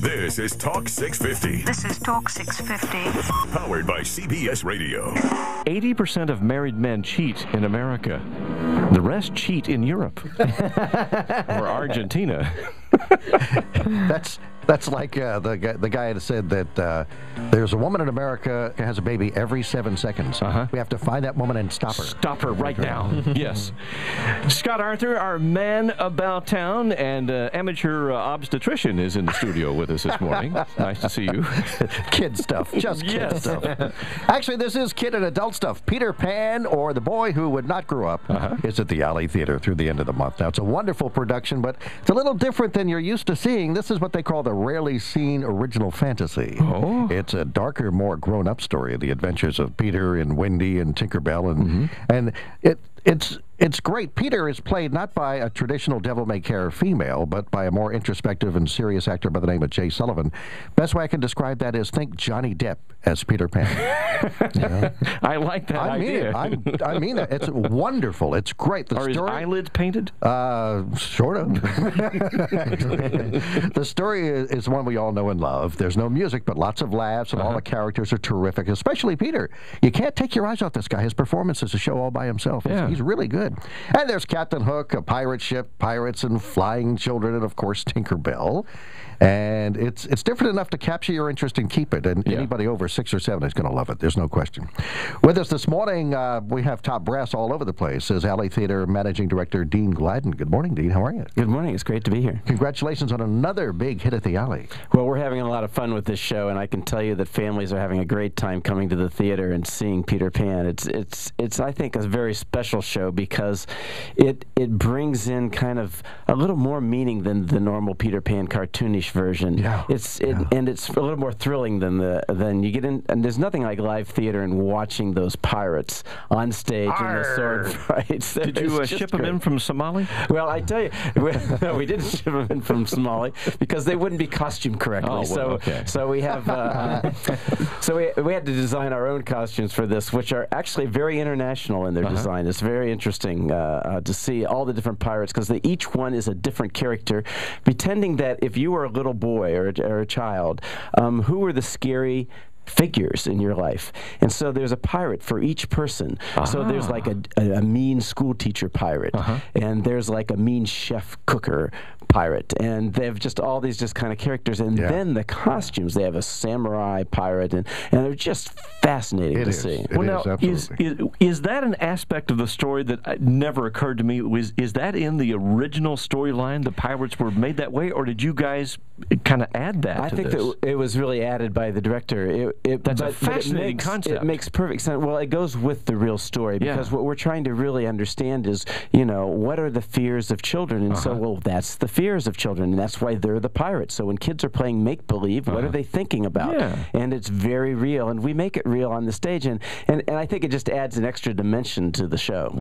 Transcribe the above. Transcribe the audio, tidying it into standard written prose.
This is Talk 650. This is Talk 650. Powered by CBS Radio. 80% of married men cheat in America. The rest cheat in Europe. Or Argentina. That's like the guy that said that there's a woman in America who has a baby every 7 seconds. We have to find that woman and stop her. Stop her right now. Yes. Scott Arthur, our man about town and amateur obstetrician, is in the studio with us this morning. Nice to see you. Kid stuff. Just kid stuff. Actually, this is kid and adult stuff. Peter Pan, or The Boy Who Would Not Grow Up, is at the Alley Theater through the end of the month. Now, it's a wonderful production, but it's a little different than you're used to seeing. This is what they call the rarely seen original fantasy. Oh. It's a darker, more grown-up story of the adventures of Peter and Wendy and Tinkerbell, and it's great. Peter is played not by a traditional devil-may-care female, but by a more introspective and serious actor by the name of Jay Sullivan. Best way I can describe that is think Johnny Depp as Peter Pan. I like that idea. I mean it. It's wonderful. It's great. Are his eyelids painted? Sort of. The story is one we all know and love. There's no music, but lots of laughs, and all the characters are terrific, especially Peter. You can't take your eyes off this guy. His performance is a show all by himself. Yeah. He's really good. And there's Captain Hook, a pirate ship, pirates, and flying children, and, of course, Tinkerbell. And it's different enough to capture your interest and keep it. And anybody over 6 or 7 is going to love it. There's no question. With us this morning, we have top brass all over the place. Is Alley Theater Managing Director Dean Gladden. Good morning, Dean. How are you? Good morning. It's great to be here. Congratulations on another big hit at the Alley. Well, we're having a lot of fun with this show, and I can tell you that families are having a great time coming to the theater and seeing Peter Pan. It's I think, a very special show because it brings in kind of a little more meaning than the normal Peter Pan cartoonish version. Yeah. And it's a little more thrilling than you get in. And there's nothing like live theater and watching those pirates on stage in the sword fights. Did you ship them in from Somali? Well, I tell you, no, we didn't ship them in from Somali because they wouldn't be costumed correctly. Oh, well, okay. So we have we had to design our own costumes for this, which are actually very international in their design. It's very interesting to see all the different pirates because each one is a different character, pretending that if you were a little boy or a child, who were the scary figures in your life. And so there's a pirate for each person. So there's like a mean school teacher pirate, and there's like a mean chef cooker pirate, and they have just all these just kind of characters. And then the costumes, they have a samurai pirate, and they're just fascinating to see. Well, now, is that an aspect of the story that never occurred to me? Is that in the original storyline? The pirates were made that way, or did you guys kind of add that to this? I think that it was really added by the director. That's a fascinating concept. It makes perfect sense. Well, it goes with the real story because what we're trying to really understand is, what are the fears of children? And so, well, that's the fears of children, and that's why they're the pirates. So when kids are playing make-believe, what are they thinking about? And it's very real, and we make it real on the stage, and I think it just adds an extra dimension to the show.